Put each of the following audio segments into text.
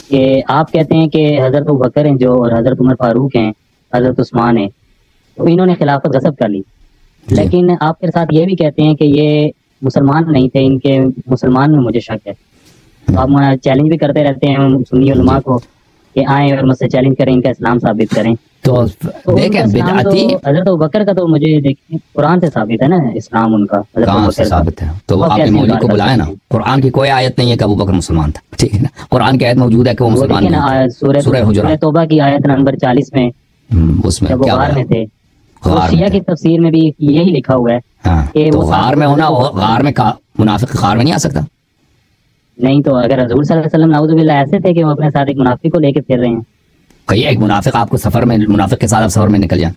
कि आप कहते हैं कि हजरत अबू बकर हैं जो और हजरत उमर फारूक हैं, हजरत उस्मान है, तो इन्होंने खिलाफत गसब कर ली। लेकिन आप फिर साथ ये भी कहते हैं कि ये मुसलमान नहीं थे, इनके मुसलमान में मुझे शक है। तो आप चैलेंज भी करते रहते हैं सुन्नी उलमा को कि आए और मुझसे चैलेंज करें, इनका इस्लाम साबित करें। तो देखें बिदअती हजरत अबू बकर का तो मुझे देखिए कुरान से साबित है ना इस्लाम उनका, कहाँ से साबित है? तो आपने मौलवी को बुलाया ना, कुरान की कोई आयत नहीं है कि अबू बकर मुसलमान था, ठीक है ना? कुरान की आयत मौजूद है कि वो मुसलमान नहीं थे। सूरह हुजुरात तौबा की आयत नंबर 40 में उसमें क्या में थे, शिया की तफसीर में भी यही लिखा हुआ है। कि तो गार में होना, गार में मुनाफिक गार में नहीं आ सकता। नहीं तो अगर हजूर सल्लल्लाहु अलैहि वसल्लम नाउजुबिल्लाह ऐसे थे कि वो अपने साथ एक मुनाफिक को लेके फिर रहे हैं, कहीं एक मुनाफिक आपको सफर में, मुनाफिक के साथ आप सफर में निकल जाए,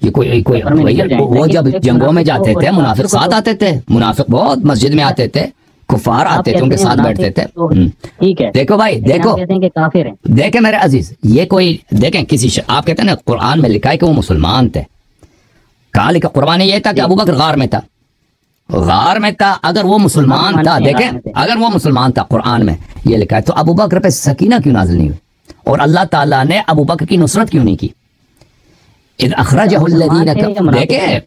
ये कोई वो जब जंगों में जाते थे मुनाफिक साथ आते थे, मुनाफिक बहुत मस्जिद में आते थे, कुफार आते थे उनके साथ बैठते थे। ठीक है, देखो भाई देखो, काफिर हैं। देखे मेरे अजीज, ये कोई देखें किसी आप कहते हैं ना कुरान में लिखा है कि वो मुसलमान थे, कहा लिखा? कुरान ये था कि अबू बकर गार में था, गार में था। अगर वो मुसलमान था, देखें अगर वो मुसलमान था, कुरान में ये लिखा है, तो अबू बकर पे सकीना क्यों नाज़िल नहीं हुई और अल्लाह ताला ने अबू बकर की नुसरत क्यों नहीं की? इद अखरजहु अल्लज़ीना, देखे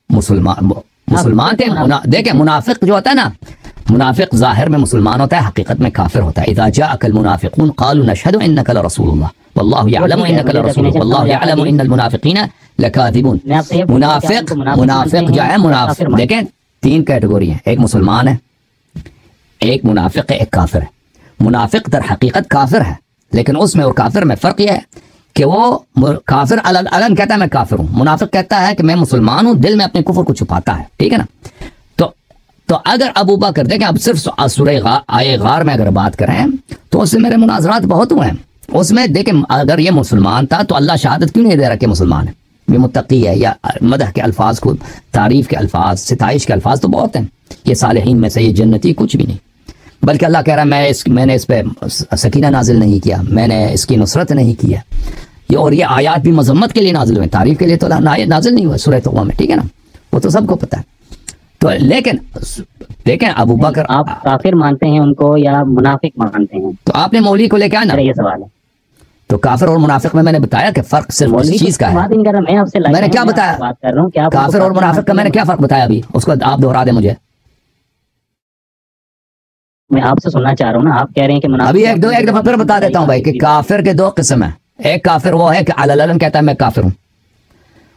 मुसलमान थे। देखे मुनाफिक जो होता है ना, मुनाफिक ज़ाहिर में मुसलमान होता है, हकीकत में काफिर होता है। इज़ा जाअकल मुनाफिकून क़ालू नशहदु इन्नका लरसूलुल्लाह वल्लाहु यअलमु इन्नका लरसूलुहु वल्लाहु यअलमु इन्नल मुनाफिकीना लकाज़िबून। मुनाफिक जो है, मुनाफिक देखें 3 कैटेगरी है, एक मुसलमान है, एक मुनाफिक है, एक काफिर है। मुनाफिक दर हकीकत काफिर है, लेकिन उसमें और काफिर में फर्क यह है कि वो काफिर अलग कहता है मैं काफिर हूँ, मुनाफिक कहता है कि मैं मुसलमान हूँ, दिल में अपने कुफर को छुपाता है, ठीक है ना? तो अगर अबू बकर, देखें अब सिर्फ सूरह आए गार में अगर बात करें तो उससे मेरे मुनाजरात बहुत हुए हैं। उसमें देखें अगर ये मुसलमान था तो अल्लाह शहादत क्यों नहीं दे रहा कि मुसलमान है, ये मुत्तकी है, या मदह के अल्फाज को, तारीफ के अल्फाज, सिताइश के अल्फाज तो बहुत हैं, ये सालिहीन में से, ये जन्नती कुछ भी नहीं। बल्कि अल्लाह कह रहा है मैंने इस पे सकीना नाजिल नहीं किया, मैंने इसकी नुसरत नहीं किया। ये और ये आयात भी मजम्मत के लिए नाजिल हुए, तारीफ के लिए तो नाजिल नहीं हुआ सूरह तौबा में, ठीक है ना? वो तो सबको पता है। तो लेकिन देखें अबू बकर, आप काफिर मानते हैं उनको या मुनाफिक मानते हैं? तो आपने मौलवी को लेके आया ना, ये सवाल है। तो काफिर और मुनाफिक में मैंने बताया कि फर्क सिर्फ इस चीज का है। मैं आपसे मैंने क्या बताया, बात कर रहा हूँ, क्या काफिर और मुनाफिक का मैंने क्या फर्क बताया अभी, उसको आप दोहरा दें मुझे। मैं आपसे सुनना चाह रहा हूँ ना, आप कह रहे हैं कि अभी एक दफा फिर बता देता हूँ भाई कि काफिर के 2 किस्म है। एक काफिर वो है कि अलम कहता है मैं काफिर हूँ,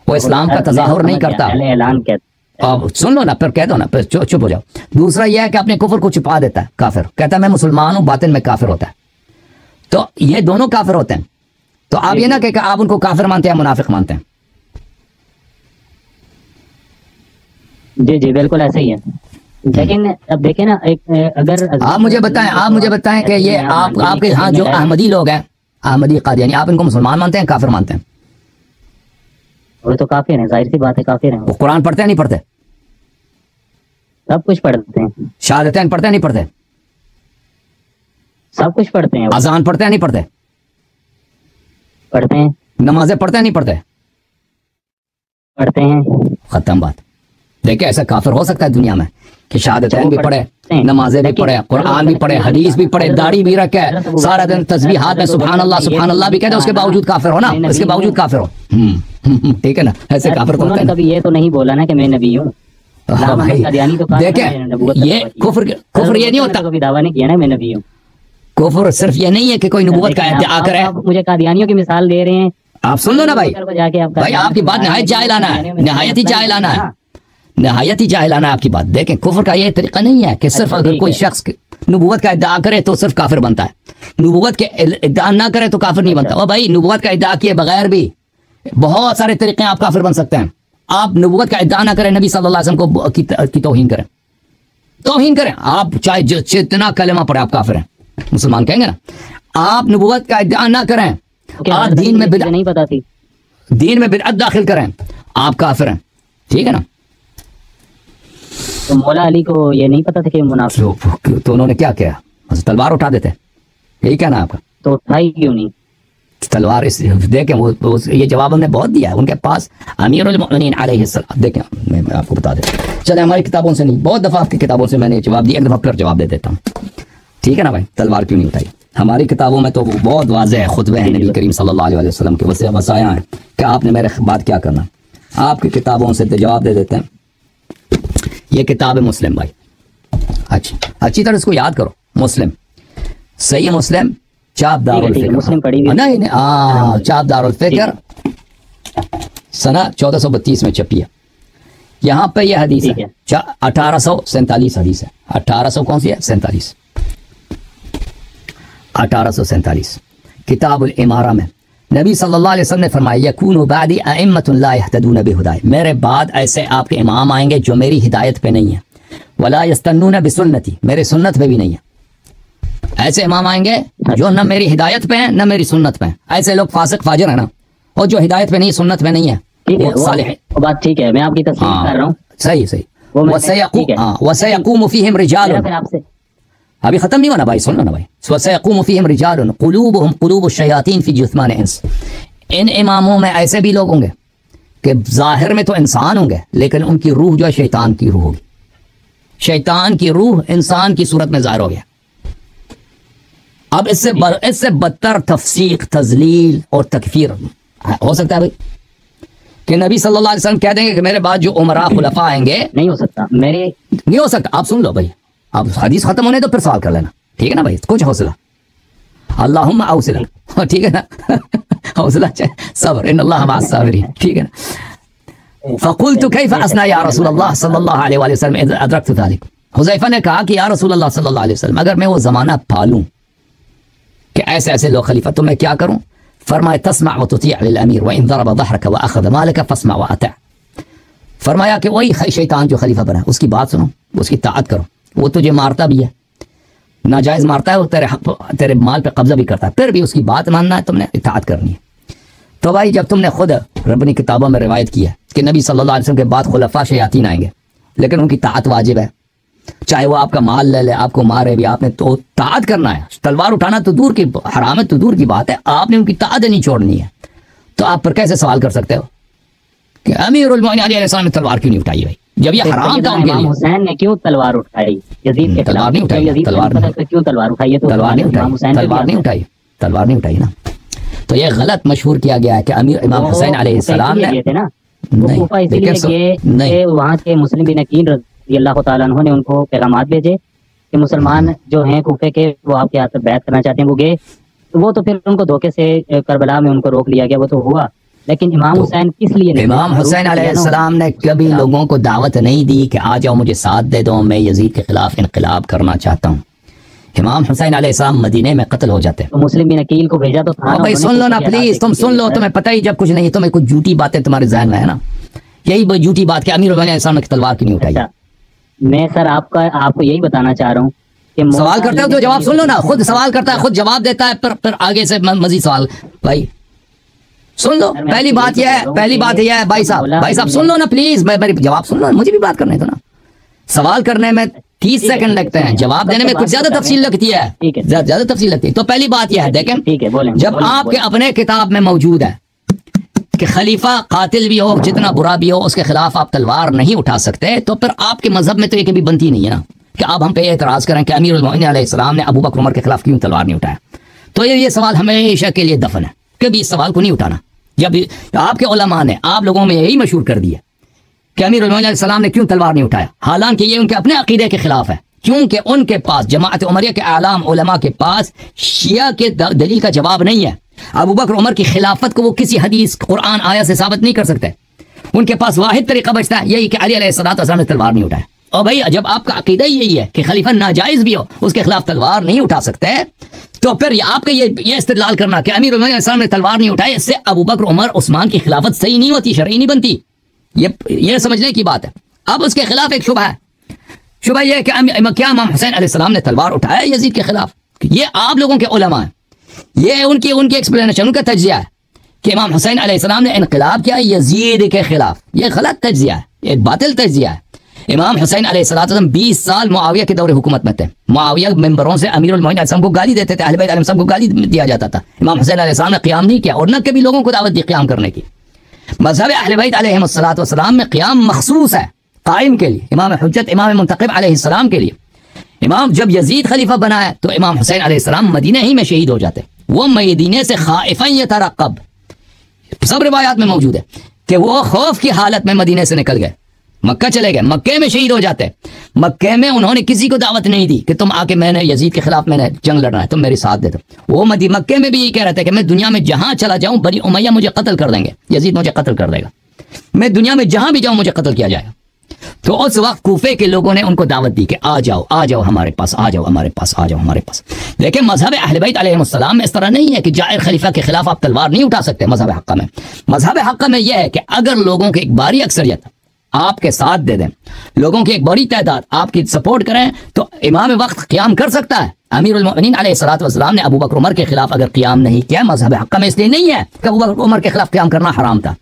वो इस्लाम का तज़ाहुर नहीं करता। ऐलान कहता, अब सुन लो ना, फिर कह दो ना, फिर चुप हो जाओ। दूसरा यह है कि अपने कुफर को छुपा देता है, काफिर कहता है मैं मुसलमान हूँ, बातिन में काफिर होता है। तो ये दोनों काफिर होते हैं। तो आप ये ना कि आप उनको काफिर मानते हैं, मुनाफिक मानते हैं। जी जी बिल्कुल ऐसे ही है। लेकिन अब देखें ना, एक अगर आप मुझे बताएं कि ये आपके यहाँ जो अहमदी लोग हैं, अहमदी कादियानी, आप इनको मुसलमान मानते हैं, काफिर मानते हैं? वो तो काफिर हैं, जाहिर सी बात है काफिर हैं। वो कुरान पढ़ते हैं नहीं पढ़ते? सब कुछ पढ़ते हैं। शहादतैन पढ़ते हैं नहीं पढ़ते? सब कुछ पढ़ते हैं। अजान पढ़ते हैं नहीं पढ़ते? पढ़ते हैं। नमाजें पढ़ते हैं नहीं पढ़ते? पढ़ते हैं। खत्म बात। देखिए ऐसा काफिर हो सकता है दुनिया में कि शहादतैन भी पढ़े, नमाजें भी पढ़े, कुरान भी पढ़े, हदीस भी पढ़े, दाढ़ी भी रखे, सारा दिन तस्बीह हाथ में सुभान अल्लाह भी कहते हैं, उसके बावजूद काफिर हो ना, इसके बावजूद काफिर हो। ठीक है ना? ऐसे काफिर तो होते हैं। कभी ये तो नहीं बोला ना कि मैं नबी हूँ। देखें ये कुफ्र ये नहीं होता, कभी दावा नहीं किया ना मैं नबी हूँ। कुफ्र सिर्फ ये नहीं है कि कोई नबूवत का इद्दिआ करे। मुझे कादियानियों की मिसाल दे रहे हैं, आप सुन लो ना भाई, भाई आपकी बात नहायत जाहिलाना है, नहायत ही जाहिलाना है, नहायत ही जाहिलाना है आपकी बात। देखें कुफ्र का ये तरीका नहीं है कि सिर्फ अगर कोई शख्स नबूवत का इद्दिआ करे तो सिर्फ काफिर बनता है, नबूवत के इद्दिआ ना करे तो काफिर नहीं बनता। और भाई नबूवत का इद्दिआ किए बगैर भी बहुत सारे तरीके आप काफिर बन सकते हैं। आप नबूवत का इद्दिआ ना करें, नबी सल्लल्लाहु अलैहि वसल्लम की तौहीन करें, आप चाहे जितना कलमा पढ़े आप काफिर हैं, मुसलमान कहेंगे ना। आप नबूवत का इद्दिआ ना करें, आप दीन में बिदअत नहीं पता थी, दीन में बिदअत दाखिल करें, आप काफिर हैं, ठीक है ना? तो मौला अली को ये नहीं पता था कि मुनाफिक, तो उन्होंने क्या किया? बस तलवार उठा देते, यही कहना आपका? तो उठाई क्यों नहीं तलवार? इस देखें वो ये जवाब हमने बहुत दिया है, उनके पास अमीरुल मोमिनीन अलैहिस्सलाम। देखें मैं आपको बता देता, चले हमारी किताबों से नहीं, बहुत दफ़ा आपकी किताबों से मैंने जवाब दिया, एक दफ़ा फिर जवाब दे देता हूँ। ठीक है ना भाई, तलवार क्यों नहीं उठाई? हमारी किताबों में तो बहुत वाज़ेह है, खुतबे हैं नबी करीम सल्लल्लाहु अलैहि वसल्लम के, वसाया हैं कि आपने मेरे बाद क्या करना। आपकी किताबों से जवाब दे देते हैं। ये किताब है मुस्लिम भाई, अच्छी तरह इसको याद करो। मुस्लिम, सही मुस्लिम, चाप दारुल फिक्र, मुस्लिम पढ़ी हुई नहीं, चाप दारुल फिक्र सना 1432 में छपी है। यहाँ पे यह हदीस है 1847 हदीस है। 1800 कौन सी है? 47, 1847 किताबुल इमारा में नबी सल्लल्लाहु अलैहि वसल्लम ने फरमाया, यकूनु बादी अइम्मतुन ला यहतदून बिहुदाय, मेरे बाद ऐसे आपके इमाम आएंगे जो मेरी हिदायत पे नहीं है, वला यस्तन्नून बिसुन्नती, मेरे सुन्नत पे भी नहीं है। ऐसे इमाम आएंगे जो न मेरी हिदायत पे हैं न मेरी सुन्नत पे हैं। ऐसे लोग फासिक फाजिर है ना, और जो हिदायत पे नहीं, सुन्नत पे नहीं है, वो सालिह है। वो बात ठीक है, मैं आपकी तस्दीक कर रहा हूँ। सही वसयक़ूमु फ़ीहिम रिजाल, अभी खत्म नहीं हुआ ना भाई, सुन लो ना भाई। वसयक़ूमु फ़ीहिम रिजाल क़ुलूबुहुम क़ुलूबुश्शयातीन फ़ी जुस्मान इंस, इन इमामों में ऐसे भी लोग होंगे कि ज़ाहिर में तो इंसान होंगे लेकिन उनकी रूह जो है शैतान की रूह होगी। शैतान की रूह इंसान की सूरत में ज़ाहिर हो गया। अब इससे बदतर तफसीक, तजलील और तकफीर हो सकता है भाई कि नबी सल्लल्लाहु अलैहि वसल्लम कह देंगे कि मेरे बाद जो उमरा खुलफा आएंगे। नहीं हो सकता, नहीं हो सकता। आप सुन लो भाई, अब हदीस खत्म होने तो फिर सवाल कर लेना, ठीक है ना भाई? कुछ हौसला, अल्लाहुम्मा औसला, ठीक है ना? हौसला चाहिए, सब्र, इन्नल्लाह मअस साबिरीन, ठीक है ना? फ़क़ुल्तु कैफ़ अस्ना या रसूलल्लाह सल्लल्लाहु अलैहि वसल्लम इज़ अदरक्तु ज़ालिक, हुज़ैफ़ा ने कहा कि या रसूलल्लाह सल्लल्लाहु अलैहि वसल्लम, अगर मैं वो ज़माना पालूं कि ऐसे ऐसे लोग खलीफा, तो मैं क्या करूं? फरमाया तस्मा व तुती लिल अमीर व इन ज़रब ज़हरक व अख़ज़ मालक फस्मा व अता, फरमाया कि वही शैतान जो खलीफा बना उसकी बात सुनो, उसकी ताअत करो। वो तुझे मारता भी है, नाजायज़ मारता है, वो तेरे माल पे कब्जा भी करता है, फिर भी उसकी बात मानना है, तुमने इताअत करनी है। तो भाई जब तुमने खुद रब्बनी किताबों में रिवायत किया कि नबी सल्लल्लाहु अलैहि वसल्लम के बाद खुलफा शयातीन आएंगे लेकिन उनकी ताअत वाजिब है, चाहे वो आपका माल ले ले, आपको मारे भी, आपने तो ताअत करना है। तलवार उठाना तो दूर की हराम है, तो दूर की बात है, आपने उनकी ताअत नहीं छोड़नी है। तो आप पर कैसे सवाल कर सकते हो कि अमीरुल मोमिनीन अलैहिस्सलाम ने तलवार क्यों नहीं उठाई भाई, जब ये हराम था उनके लिए? हुसैन ने क्यों तलवार उठाई? यजीद के तलवार नहीं उठाई, क्यों तलवार उठाई? तो तलवार नहीं उठाई, तलवार नहीं उठाई ना। तो ये गलत मशहूर किया गया है कि अमीर इमाम हुसैन अलैहिस्सलाम ने थे ना, वहाँ के मुस्लिम बिन अकील रज़ियल्लाहु ताला अन्हु ने उनको पैगामात भेजे कि मुसलमान जो हैं कूफे के वो आपके हाथ पर बैत करना चाहते हैं। वो गए, वो तो फिर उनको धोखे से करबला में उनको रोक लिया गया, वो तो हुआ। लेकिन इमाम हुसैन किस लिए नहीं? इमाम हुसैन अलैहिस्सलाम ने कभी लोगों को दावत नहीं दी कि आ जाओ मुझे साथ दे दो, मैं यजीद के खिलाफ इनकलाब करना चाहता हूँ। इमाम हुसैन अलैहिस्सलाम मदीने में कत्ल हो जाते। तो मुस्लिम बिन अकील को भेजा तो था। भाई सुन लो ना प्लीज, तुम सुन लो, तुम्हें पता ही जब कुछ नहीं, तुम्हें कुछ झूठी बातें तुम्हारे ज़हन में है ना, यही झूठी बात कि अमीर अलैहिस्सलाम ने तलवार क्यों नहीं उठाई। मैं सर आपको यही बताना चाह रहा हूँ कि सवाल करते हो तो जवाब सुन लो ना, खुद सवाल करता है खुद जवाब देता है, फिर आगे से मजीद सवाल। भाई सुन लो, पहली बात यह है भाई साहब सुन लो ना प्लीज, मेरी जवाब सुन लो, मुझे भी बात करने दो ना। सवाल करने में 30 सेकंड लगते हैं, जवाब देने में कुछ ज्यादा तफसील लगती है, ज्यादा तफसील लगती है। तो पहली बात यह है, देखें, जब आपके अपने किताब में मौजूद है कि खलीफा कातिल भी हो, जितना बुरा भी हो, उसके खिलाफ आप तलवार नहीं उठा सकते, तो फिर आपके मजहब में तो ये कभी बनती नहीं है ना कि आप हम पे एतराज करें कि अमीरुल मोमिनीन अलैहिस्सलाम ने अबू बकर उमर के खिलाफ क्यों तलवार नहीं उठाया। तो ये सवाल हमेशा के लिए दफन है, कभी इस सवाल को नहीं उठाना। जब आपके उलमा ने आप लोगों में यही मशहूर कर दिया कि अमीरुल मोमिनीन अलैहिस्सलाम ने क्यों तलवार नहीं उठाया, हालांकि ये उनके अपने अकीदे के खिलाफ है, क्योंकि उनके पास जमाअत उमरिया के आलाम उलमा के पास शिया के दलील का जवाब नहीं है। अबू बकर उमर की खिलाफत को वो किसी हदीस कुरान आया से साबित नहीं कर सकते। उनके पास वाहिद तरीका बचता है, यही कि अली अलैहिस्सलाम ने तलवार नहीं उठाया। और भाई जब आपका अकीदा यही है कि खलीफा नाजायज भी हो, उसके खिलाफ तलवार नहीं उठा सकते, तो फिर आपके ये इस्तेदलाल करना कि अमीरुल मोमिनीन अलैहिस्सलाम ने तलवार नहीं उठाई, इससे अबू बकर उमर उस्मान की खिलाफत सही नहीं होती, शरई नहीं बनती। ये समझने की बात है। अब उसके खिलाफ एक शुबह है, शुबह यह है कि क्या इमाम हुसैन अलैहिस्सलाम ने तलवार उठाया यजीद के खिलाफ। ये आप लोगों के उलमा है, ये उनकी एक्सप्लेनेशन, उनका तज्जिया है कि इमाम हुसैन अलैहिस्सलाम ने इनकलाब किया यजीद के खिलाफ। ये गलत तज्जिया है, ये बातिल तज्जिया है। इमाम हुसैन अलैहिस्सलाम 20 साल मुआविया के दौरे हुकूमत में थे। मुआविया मेंबरों से अमीरुल मोमिनीन अलैहिस्सलाम को गाली देते थे, अहले बैत अलैहिस्सलाम को गाली दिया जाता था। इमाम हुसैन अलैहिस्सलाम ने क़याम नहीं किया और न कभी लोगों को दावत दी क़याम करने की। मज़हब अहले बैत अलैहिस्सलाम में क़याम मखसूस है कायम के लिए, इमाम हुज्जत इमाम मुंतक़िब अलैहिस्सलाम के लिए। इमाम जब यजीद खलीफा बनाया तो इमाम हुसैन अलैहिस्सलाम मदीने ही में शहीद हो जाते। वो मदीने से खाइफन यतरक़ब, सब रिवायात में मौजूद है कि वो खौफ की हालत में मदीने से निकल गए, मक्का चले गए, मक्के में शहीद हो जाते। मक्के में उन्होंने किसी को दावत नहीं दी कि तुम आके मैंने यजीद के खिलाफ मैंने जंग लड़ना है, तुम मेरे साथ दे दो। वो मक्के में भी यही कह रहे थे कि मैं दुनिया में जहां चला जाऊं बनी उमैया मुझे कत्ल कर देंगे, यजीद मुझे कत्ल कर देगा, मैं दुनिया में जहां भी जाऊं मुझे कत्ल किया जाएगा। तो उस वक्त कूफे के लोगों ने उनको दावत दी कि आ जाओ हमारे पास, आ जाओ हमारे पास, आ जाओ हमारे पास। लेकिन मजहब अहले बैत अलैहिस्सलाम में इस तरह नहीं है कि जाहिर खलीफा के खिलाफ आप तलवार नहीं उठा सकते। मजहब हक्का में, मजहब हक्का में यह है कि अगर लोगों की एक बड़ी अक्सरियत आपके साथ दे दें, लोगों की एक बड़ी तादाद आपकी सपोर्ट करें, तो इमाम वक्त क़याम कर सकता है। अमीरुल मोमिनीन अलैहिस्सलातु वस्सलाम ने अबू बकर उमर के खिलाफ अगर क़याम नहीं किया, मजहब हक्का में इसलिए नहीं है कि अबू बकर उमर के खिलाफ क़याम करना हराम था।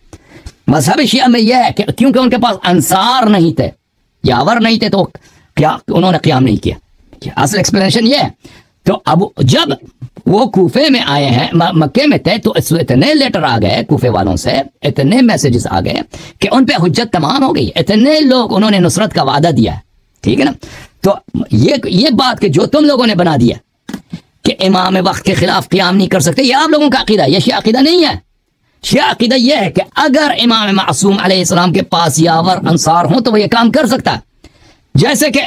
मजहब शिया में यह है कि क्योंकि उनके पास अंसार नहीं थे, यावर नहीं थे, तो क्या उन्होंने क़याम नहीं किया। असल एक्सप्लेनेशन ये है। तो अब जब वो कूफे में आए हैं, मक्के में थे, तो इतने लेटर आ गए कूफे वालों से, इतने मैसेजेस आ गए कि उन पे हुज्जत तमाम हो गई। इतने लोग उन्होंने नुसरत का वादा दिया है, ठीक है ना। तो ये बात कि जो तुम लोगों ने बना दिया कि इमाम वक्त के खिलाफ क़याम नहीं कर सकते, ये आप लोगों का अकीदा, ये शिया अकीदा नहीं है। शिया अकीदा यह है कि अगर इमाम मासूम अलैहिस्सलाम के पास यावर अंसार हो तो वो ये काम कर सकता है। जैसे कि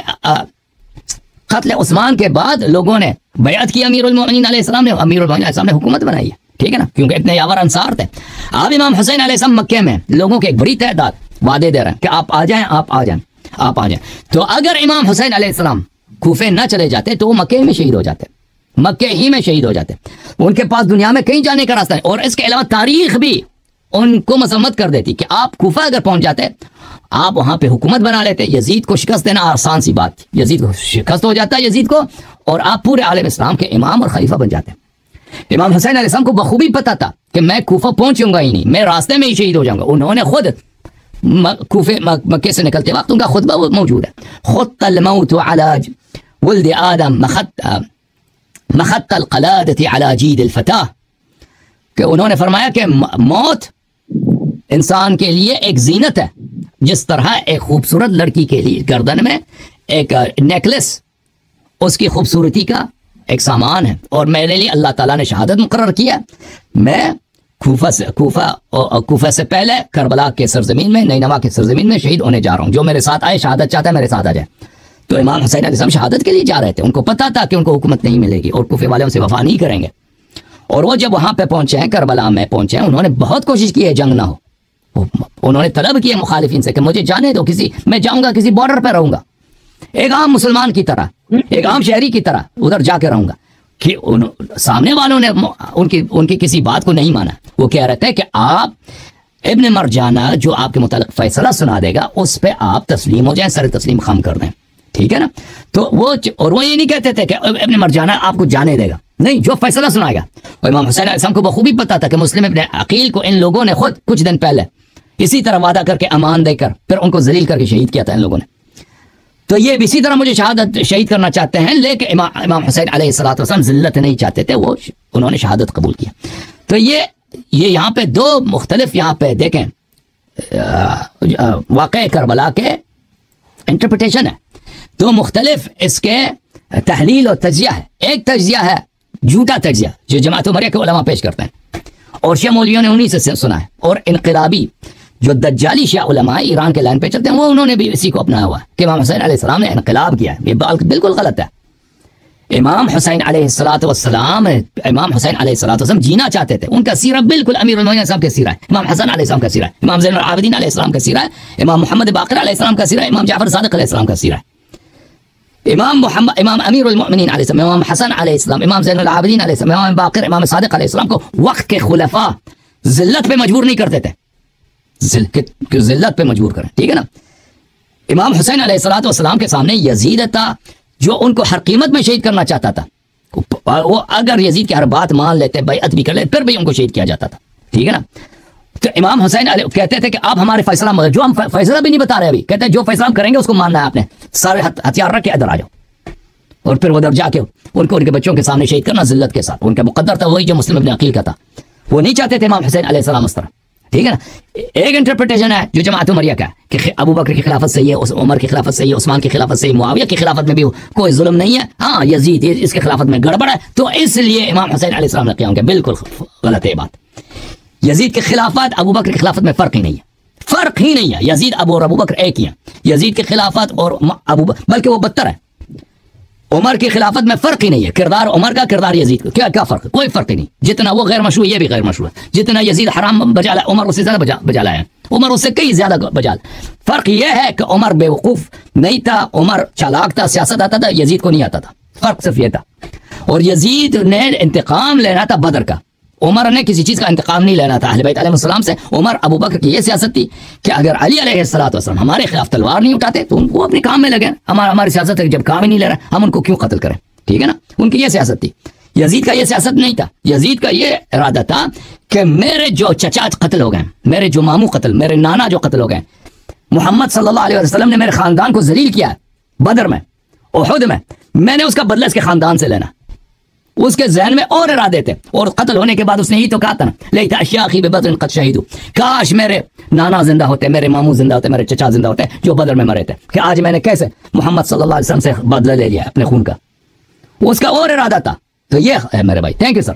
कत्ल उस्मान के बाद लोगों ने बैअत की अमीरुल मोमिनीन अलैहिस्सलाम ने, अमीरुल मोमिनीन अलैहिस्सलाम ने हुकूमत बनाई है, ठीक है ना, क्योंकि इतने यावर अंसार थे। अब इमाम हुसैन अलैहिस्सलाम मक्के में लोगों के एक बड़ी तादाद वादे दे रहे हैं कि आप आ जाएं, आप आ जाएं, आप आ जाएं। तो अगर इमाम हुसैन अलैहिस्सलाम कूफे न चले जाते तो वो मक्के में शहीद हो जाते, मक्के ही में शहीद हो जाते। उनके पास दुनिया में कहीं जाने का रास्ता नहीं। और इसके अलावा तारीख भी उनको मजम्मत कर देती कि आप कूफा अगर पहुंच जाते, आप वहां पे हुकूमत बना लेते। यजीद को शिकस्त देना आसान सी बात थी, यजीद को शिकस्त हो जाता है यजीद को, और आप पूरे आलम इस्लाम के इमाम और खलीफा बन जाते। इमाम हुसैन अलैहिस्सलाम को बखूबी पता था कि मैं कूफा पहुंचूंगा ही नहीं, मैं रास्ते में ही शहीद हो जाऊंगा। उन्होंने खुद कूफे मक्के से निकलते वक्त उनका खुतबा मौजूद है, खुत्तल मौत अला वल्द आदम मखत्तल क़लादति अला जीद अल-फताह, कि उन्होंने फरमाया कि मौत इंसान के लिए एक जीनत है, जिस तरह एक खूबसूरत लड़की के लिए गर्दन में एक नेकलेस उसकी खूबसूरती का एक सामान है, और मेरे लिए अल्लाह ताला ने शहादत मुकर्रर किया। मैं कूफा से पहले करबला के सरजमीन में, नैनवा के सरजमीन में शहीद होने जा रहा हूँ। जो मेरे साथ आए, शहादत चाहता है मेरे साथ आ जाए। तो इमाम हुसैन अलैहिस्सलाम शहादत के लिए जा रहे थे, उनको पता था कि उनको हुकूमत नहीं मिलेगी और कूफे वाले उनसे वफा नहीं करेंगे। और वो जब वहां पे पहुंचे हैं, करबला में पहुंचे हैं, उन्होंने बहुत कोशिश की है जंग ना हो। उन्होंने तलब किया मुखालिफिन से कि मुझे जाने दो, मैं जाऊंगा किसी बॉर्डर पर रहूंगा, एक आम मुसलमान की तरह, एक आम शहरी की तरह उधर जाके रहूंगा। कि सामने वालों ने उनकी किसी बात को नहीं माना। वो कह रहे थे कि आप इब्न मरजाना जो आपके मुतालिक फैसला सुना देगा उस पर आप तस्लीम हो जाएं, सर तस्लीम खम कर दें, ठीक है ना। तो वो ये नहीं कहते थे कि इब्न मरजाना आपको जाने देगा, नहीं, जो फैसला सुनाएगा। और इमाम हुसैन अलैहिस्सलाम को बखूबी पता था कि मुस्लिम इब्न अकील को इन लोगों ने खुद कुछ दिन पहले इसी तरह वादा करके अमान देकर फिर उनको जलील करके शहीद किया था इन लोगों ने। तो ये इसी तरह मुझे शहीद करना चाहते हैं, लेकिन इमाम हुसैन अलैहिस्सलाम जिल्लत नहीं चाहते थे, वो उन्होंने शहादत कबूल किया। तो ये यहाँ पे दो मुख्तलिफ यहाँ पे देखें वाक़े करबला के इंटरप्रिटेशन है, दो मुख्तलिफ इसके तहलील और तज्जिया है। एक तज्जिया है झूठा तज्जिया जो जमात उमरिया के उलमा पेश करते हैं और शिया मौलवियों ने उन्हीं से सुना है, और इनकलाबी जो दज्जाली शिया उलमा ईरान के लाइन पे चलते हैं वो उन्होंने भी इसी को अपनाया हुआ है कि इमाम हुसैन अलैहिस्सलाम ने इनकलाब किया है। ये बात बिल्कुल गलत है। इमाम हुसैन अलैहिस्सलाम जीना चाहते थे, उनका सीरा बिल्कुल अमीरुल मोमिनीन साहब का सीरा है, इमाम हसन अलैहिस्सलाम का सीरा है, इमाम ज़ैनुल आबिदीन अलैहिस्सलाम का सीरा है, इमाम मोहम्मद बाक़िर अलैहिस्सलाम का सीरा है, इमाम जाफर सादिक अलैहिस्सलाम का सीरा है, इमाम अमीरुल मोमिनीन अलैहिस्सलाम, इमाम हसन अलैहिस्सलाम, इमाम ज़ैनुल आबिदीन अलैहिस्सलाम, इमाम बाक़िर, इमाम सादिक अलैहिस्सलाम को वक्त के खुलफा जिल्लत पे मजबूर नहीं करते थे, जिल्लत पे मजबूर करें, ठीक है ना। इमाम हुसैन अलैहिस्सलाम के सामने यजीद था जो उनको हर कीमत में शहीद करना चाहता था। वो अगर यजीद की हर बात मान लेते, बैअत भी कर लेते, फिर भी उनको शहीद किया जाता था, ठीक है ना। तो इमाम हुसैन कहते थे कि आप हमारे फैसला, जो हम फैसला भी नहीं बता रहे अभी, कहते हैं जो फैसला हम करेंगे उसको मानना है आपने, सारे हथियार रख के इधर आ जाओ, और फिर उधर जाके उनको उनके बच्चों के सामने शहीद करना जिल्लत के साथ। उनका मुकद्दर था वही जो मुस्लिम इब्न अकील का था। वो नहीं चाहते थे इमाम हुसैन अलैहिस्सलाम इस तरह, ठीक है ना। एक इंटरप्रिटेशन है जो जमात उमरिया का है कि अबू बकर की खिलाफत सही है, उमर की खिलाफत सही है, उस्मान की खिलाफत सही है, मुआविया की खिलाफत में भी कोई जुल्म नहीं है। हाँ, यजीद इसके खिलाफत में गड़बड़ है, तो इसलिए इमाम हुसैन अलैहिस्सलाम ने क़याम किया। बिल्कुल गलत है बात। यजीद की खिलाफत अबू बकर की खिलाफत में फ़र्क ही नहीं है, फ़र्क ही नहीं है। यजीद और अबू बकर एक ही है। यजीद की खिलाफत और बल्कि वो बदतर है। उमर की खिलाफत में फ़र्क ही नहीं है। किरदार उमर का, किरदार यजीद का, क्या फ़र्क? कोई फ़र्क ही नहीं। जितना वो गैर मशरूዕ, ये भी गैर मशरूዕ है। जितना यजीद हराम बजा लाया, उमर उससे ज़्यादा बजा लाया है। उमर उससे कई ज़्यादा बजा। फ़र्क यह है कि उमर बेवकूफ़ नहीं था, उमर चालाक था, सियासत आता था, यजीद को नहीं आता था। फ़र्क सिर्फ ये था। और यजीद ने इंतकाम लेना था बदर का, उमर ने किसी चीज़ का इंतकाम नहीं लेना था अहले बैत अलैहिस्सलाम से। उमर अबू बकर की यह सियासत थी कि अगर अली अलैहिस्सलाम हमारे खिलाफ तलवार नहीं उठाते तो उनको अपने काम में लगे। हमारी सियासत है जब काम ही नहीं ले रहे, हम उनको क्यों कत्ल करें? ठीक है ना, उनकी यह सियासत थी। यजीद का यह सियासत नहीं था। यजीद का यह इरादा था कि मेरे जो चचा कत्ल हो गए, मेरे जो मामू कत्ल, मेरे नाना जो कत्ल हो गए, मोहम्मद सल्लल्लाहु अलैहि वसल्लम ने मेरे खानदान को जलील किया बदर में, उहुद में, मैंने उसका बदला इसके खानदान से लेना। उसके जहन में और इरादे थे, और कत्ल होने के बाद उसने ही तो कहा था ना, लेकिन अश्याखी बेबदर कद शहीदू, काश मेरे नाना जिंदा होते, मेरे मामू जिंदा होते, मेरे चचा जिंदा होते जो बदर में मरे थे, कि आज मैंने कैसे मोहम्मद सल्लल्लाहु अलैहि वसल्लम से बदला ले लिया अपने खून का। उसका और इरादा था। तो ये है मेरे भाई। Thank you sir.